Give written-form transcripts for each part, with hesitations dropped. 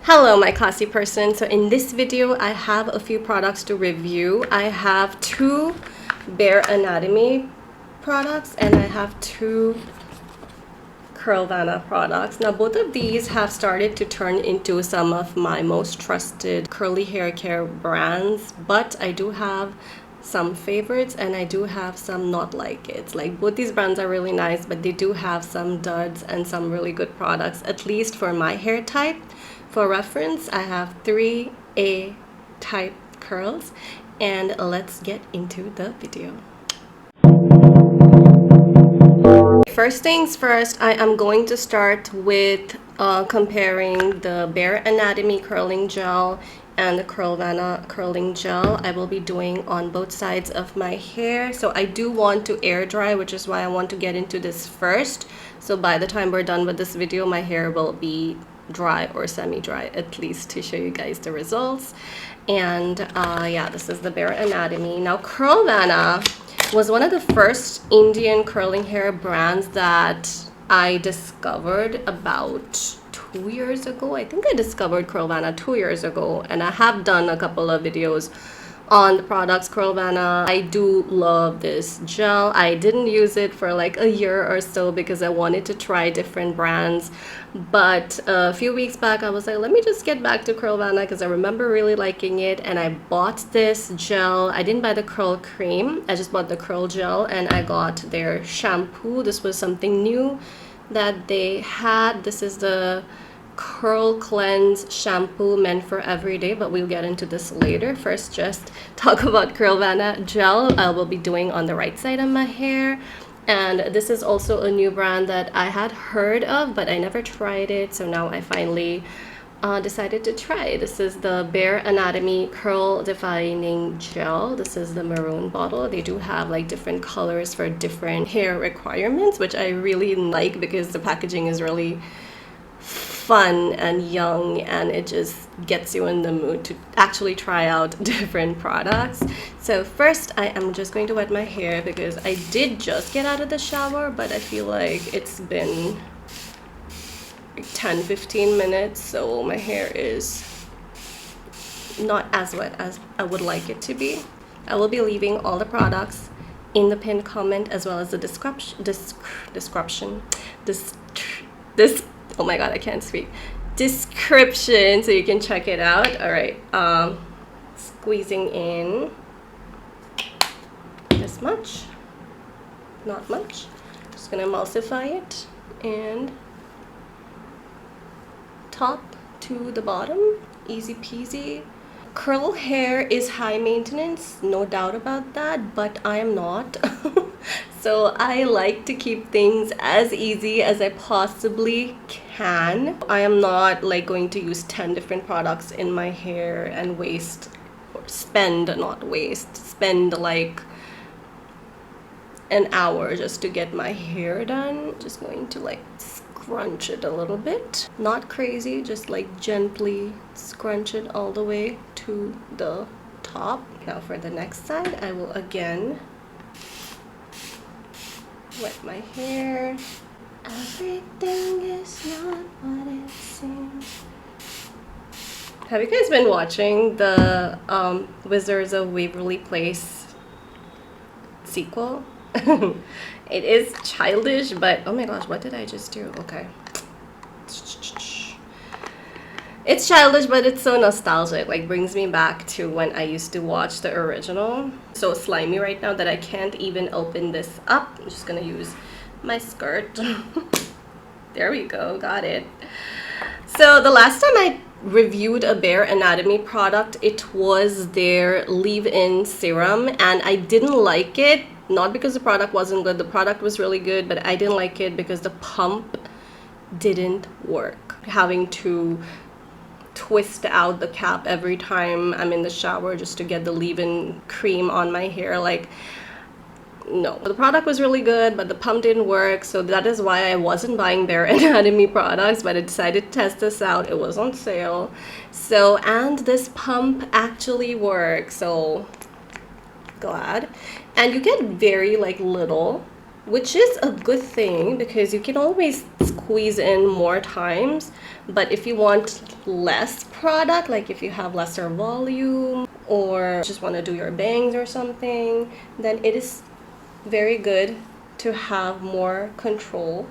Hello my classy person. So in this video I have a few products to review. I have two Bare Anatomy products and I have two Curlvana products. Now both of these have started to turn into some of my most trusted curly hair care brands, but I do have some favorites and I do have some not like it. Like both these brands are really nice, but they do have some duds and some really good products, at least for my hair type. For reference, I have 3A type curls, and let's get into the video. First things first, I am going to start with comparing the Bare Anatomy curling gel and the Curlvana curling gel. I will be doing on both sides of my hair. So I do want to air dry, which is why I want to get into this first. So by the time we're done with this video, my hair will be dry or semi-dry, at least, to show you guys the results. And yeah, this is the Bare Anatomy. Now Curlvana was one of the first Indian curling hair brands that I discovered about 2 years ago. I think I discovered Curlvana 2 years ago, and I have done a couple of videos on the products. Curlvana, I do love this gel. I didn't use it for like a year or so because I wanted to try different brands, but a few weeks back I was like, let me just get back to Curlvana because I remember really liking it, and I bought this gel. I didn't buy the curl cream, I just bought the curl gel, and I got their shampoo. This was something new that they had. This is the Curl Cleanse shampoo, meant for everyday, but we'll get into this later. First, just talk about Curlvana gel. I will be doing on the right side of my hair, and this is also a new brand that I had heard of, but I never tried it, so now I finally decided to try. This is the Bare Anatomy Curl Defining Gel. This is the maroon bottle. They do have like different colors for different hair requirements, which I really like because the packaging is really fun and young, and it just gets you in the mood to actually try out different products. So first I am just going to wet my hair because I did just get out of the shower, but I feel like it's been like 10-15 minutes, so my hair is not as wet as I would like it to be. I will be leaving all the products in the pinned comment as well as the oh my god, I can't speak. Description, so you can check it out. All right, squeezing in this much, not much. Just gonna emulsify it and top to the bottom, easy peasy. Curl hair is high maintenance, no doubt about that, but I am not. So I like to keep things as easy as I possibly can. I am not like going to use 10 different products in my hair and spend like an hour just to get my hair done. Just going to like scrunch it a little bit, not crazy, just like gently scrunch it all the way to the top. Now for the next side, I will again wet my hair. Everything is not what it seems. Have you guys been watching the Wizards of Waverly Place sequel? It is childish, but oh my gosh, what did I just do? Okay. It's childish, but it's so nostalgic. Like, brings me back to when I used to watch the original. So slimy right now that I can't even open this up. I'm just gonna use my skirt. There we go, got it. So the last time I reviewed a Bare Anatomy product, it was their leave-in serum, and I didn't like it. Not because the product wasn't good. The product was really good, but I didn't like it because the pump didn't work. Having to twist out the cap every time I'm in the shower just to get the leave-in cream on my hair, like, no. The product was really good, but the pump didn't work, so that is why I wasn't buying Bare Anatomy products, but I decided to test this out. It was on sale. So, and this pump actually works, so glad. And you get very like little which is a good thing because you can always squeeze in more times. But if you want less product, like if you have lesser volume or just want to do your bangs or something, then it is very good to have more control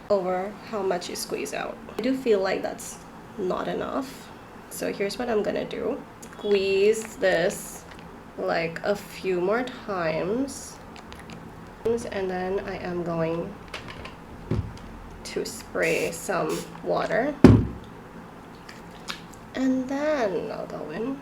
over how much you squeeze out. I do feel like that's not enough, so here's what I'm gonna do. Squeeze this like a few more times, and then I am going to spray some water, and then I'll go in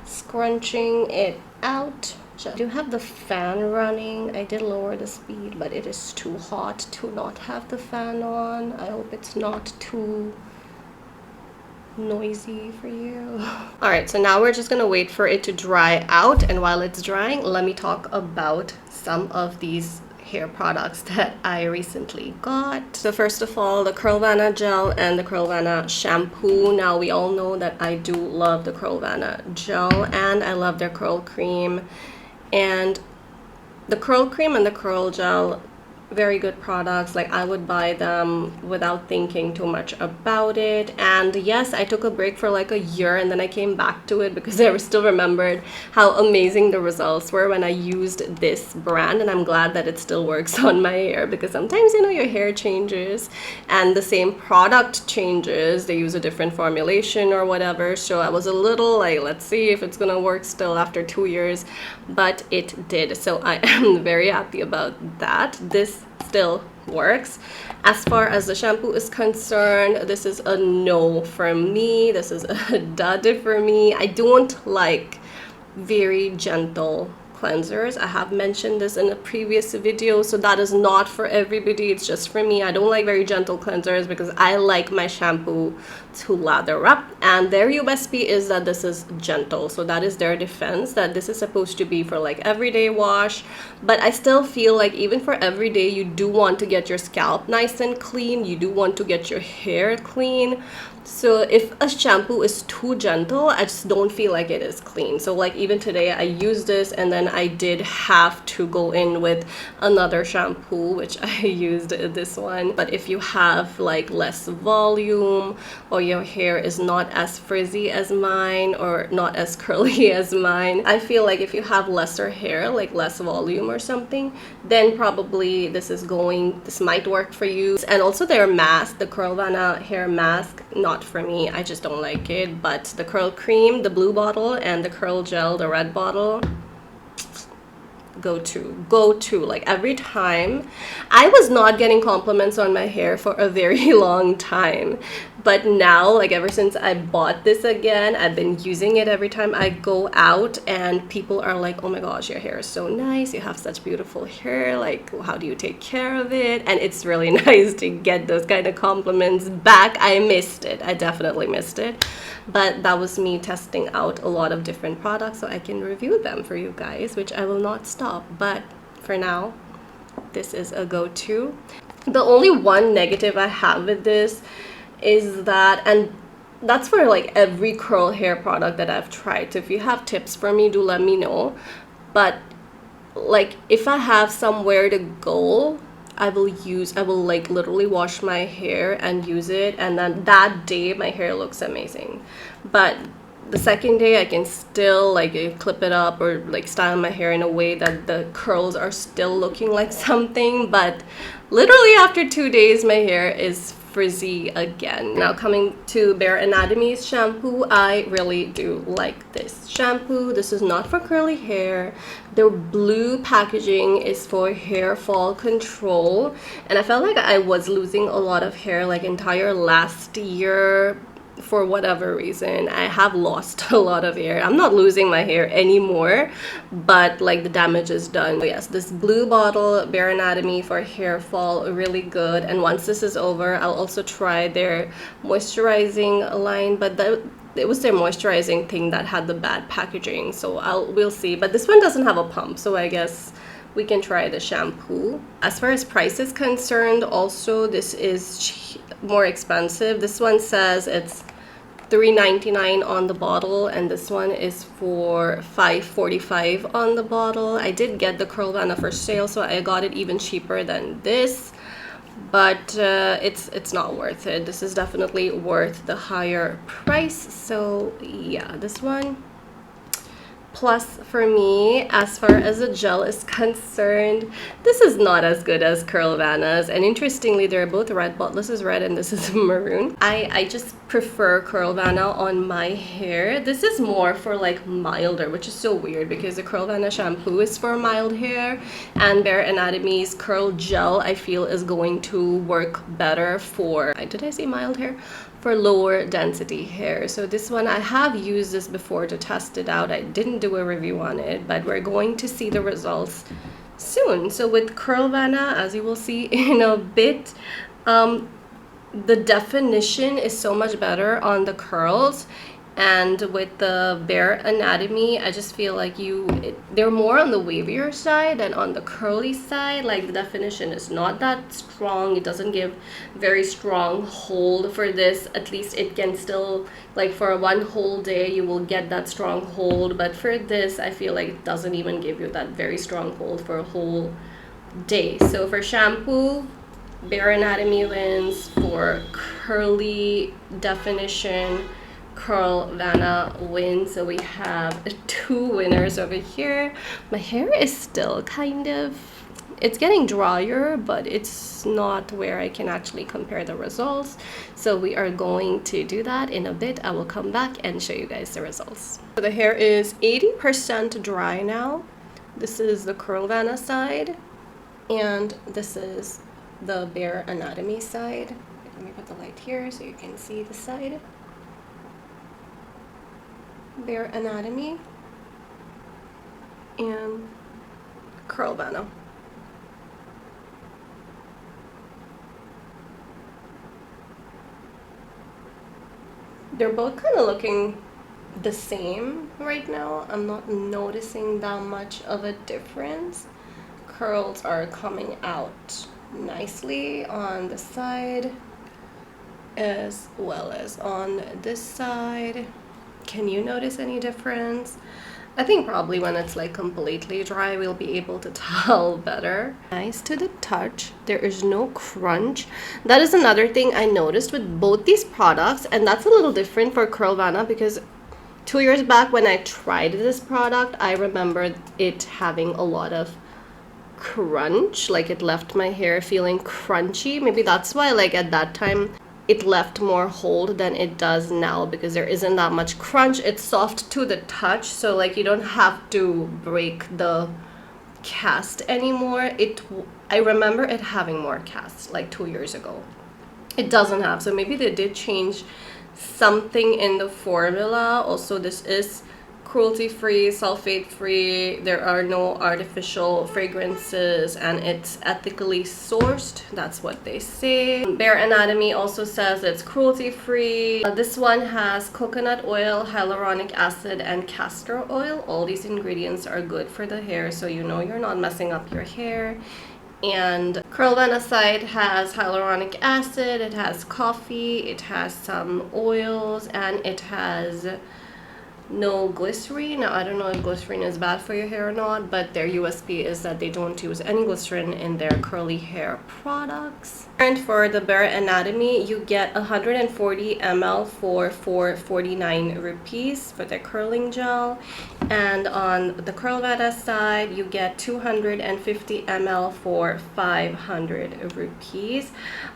scrunching it out. I do have the fan running. I did lower the speed, but it is too hot to not have the fan on. I hope it's not too noisy for you. All right, so now we're just gonna wait for it to dry out, and while it's drying, let me talk about some of these hair products that I recently got. So first of all, the Curlvana Gel and the Curlvana shampoo. Now we all know that I do love the Curlvana Gel and I love their curl cream. And the curl cream and the curl gel, very good products. Like, I would buy them without thinking too much about it. And yes, I took a break for like a year and then I came back to it because I still remembered how amazing the results were when I used this brand, and I'm glad that it still works on my hair, because sometimes, you know, your hair changes and the same product changes. They use a different formulation or whatever, so I was a little like, let's see if it's gonna work still after 2 years, but it did. So I am very happy about that. This still works. As far as the shampoo is concerned, this is a no for me. This is a dud for me. I don't like very gentle cleansers. I have mentioned this in a previous video, so that is not for everybody. It's just for me. I don't like very gentle cleansers because I like my shampoo to lather up, and their USP is that this is gentle. So that is their defense, that this is supposed to be for like everyday wash. But I still feel like even for everyday, you do want to get your scalp nice and clean. You do want to get your hair clean. So if a shampoo is too gentle, I just don't feel like it is clean. So like even today I used this, and then I did have to go in with another shampoo, which I used this one. But if you have like less volume, or your hair is not as frizzy as mine or not as curly as mine, I feel like if you have lesser hair, like less volume or something, then probably this might work for you. And also their mask, the Curlvana hair mask, not for me. I just don't like it. But the curl cream, the blue bottle, and the curl gel, the red bottle, go to. Like, every time, I was not getting compliments on my hair for a very long time, but now, like, ever since I bought this again, I've been using it every time I go out, and people are like, oh my gosh, your hair is so nice, you have such beautiful hair, like, how do you take care of it? And it's really nice to get those kind of compliments back. I missed it. I definitely missed it. But that was me testing out a lot of different products so I can review them for you guys, which I will not stop. But for now, this is a go-to. The only one negative I have with this is that, and that's for like every curl hair product that I've tried, so if you have tips for me, do let me know. But like, if I have somewhere to go, I will like literally wash my hair and use it, and then that day my hair looks amazing. But the second day I can still like clip it up or like style my hair in a way that the curls are still looking like something, but literally after 2 days my hair is frizzy again. Now, coming to Bare Anatomy's shampoo, I really do like this shampoo. This is not for curly hair. The blue packaging is for hair fall control, and I felt like I was losing a lot of hair like entire last year. For whatever reason, I have lost a lot of hair. I'm not losing my hair anymore, but like the damage is done. So yes, this blue bottle, Bare Anatomy for hair fall, really good. And once this is over, I'll also try their moisturizing line, but it was their moisturizing thing that had the bad packaging, so we'll see. But this one doesn't have a pump, so I guess we can try the shampoo. As far as price is concerned, also this is more expensive. This one says it's $3.99 on the bottle, and this one is for $5.45 on the bottle. I did get the Curlvana for sale, so I got it even cheaper than this, but it's not worth it. This is definitely worth the higher price. So yeah, this one plus for me. As far as the gel is concerned, this is not as good as Curlvana's, and interestingly they're both red, but this is red and this is maroon. I just prefer Curlvana on my hair. This is more for like milder, which is so weird because the Curlvana shampoo is for mild hair, and Bare Anatomy's curl gel I feel is going to work better for, did I say mild hair? For lower density hair. So this one, I have used this before to test it out. I didn't do a review on it, but we're going to see the results soon. So with Curlvana, as you will see in a bit, the definition is so much better on the curls, and with the Bare Anatomy I just feel like they're more on the wavier side than on the curly side. Like the definition is not that strong. It doesn't give very strong hold for this. At least it can still, like for one whole day you will get that strong hold, but for this I feel like it doesn't even give you that very strong hold for a whole day. So for shampoo, Bare Anatomy wins. For curly definition, Curlvana wins. So we have two winners over here. My hair is still kind of, it's getting drier, but it's not where I can actually compare the results. So we are going to do that in a bit. I will come back and show you guys the results. So the hair is 80% dry now. This is the Curlvana side, and this is the Bare Anatomy side. Let me put the light here so you can see the side. Bare Anatomy and Curlvana. They're both kind of looking the same right now. I'm not noticing that much of a difference. Curls are coming out nicely on the side as well as on this side. Can you notice any difference? I think probably when it's like completely dry we'll be able to tell better. Nice to the touch. There is no crunch. That is another thing I noticed with both these products, and that's a little different for Curlvana because 2 years back when I tried this product I remembered it having a lot of crunch. Like it left my hair feeling crunchy. Maybe that's why like at that time it left more hold than it does now, because there isn't that much crunch. It's soft to the touch, so like you don't have to break the cast anymore. I remember it having more cast like 2 years ago. It doesn't have, so maybe they did change something in the formula. Also, this is cruelty-free, sulfate-free. There are no artificial fragrances, and it's ethically sourced. That's what they say. Bare Anatomy also says it's cruelty-free. This one has coconut oil, hyaluronic acid, and castor oil. All these ingredients are good for the hair, so you know you're not messing up your hair. And Curlvana side has hyaluronic acid, it has coffee, it has some oils, and it has no glycerin. Now I don't know if glycerin is bad for your hair or not, but their USP is that they don't use any glycerin in their curly hair products. And for the Bare Anatomy, you get 140 ml for 449 rupees for the curling gel, and on the Curlvana side you get 250 ml for 500 rupees.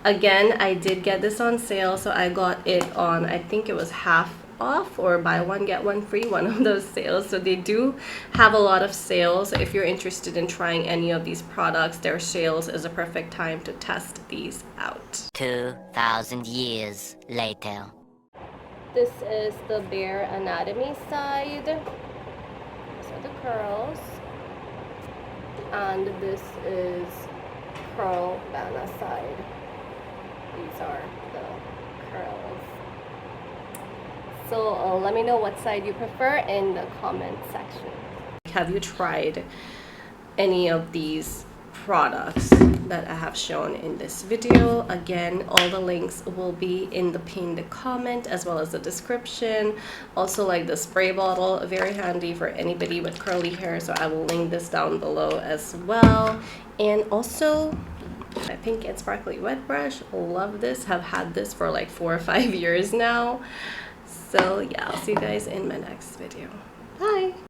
Again, I did get this on sale, so I got it on, I think it was half off or buy one get one free, one of those sales. So they do have a lot of sales. If you're interested in trying any of these products, their sales is a perfect time to test these out. 2,000 years later. This is the Bare Anatomy side. These are the curls, and this is Curlvana side. These are the curls. So let me know what side you prefer in the comment section. Have you tried any of these products that I have shown in this video. Again, all the links will be in the pinned comment as well as the description. Also, like the spray bottle, very handy for anybody with curly hair, so I will link this down below as well. And also my pink and sparkly wet brush, love this, have had this for like 4 or 5 years now. So yeah, I'll see you guys in my next video. Bye.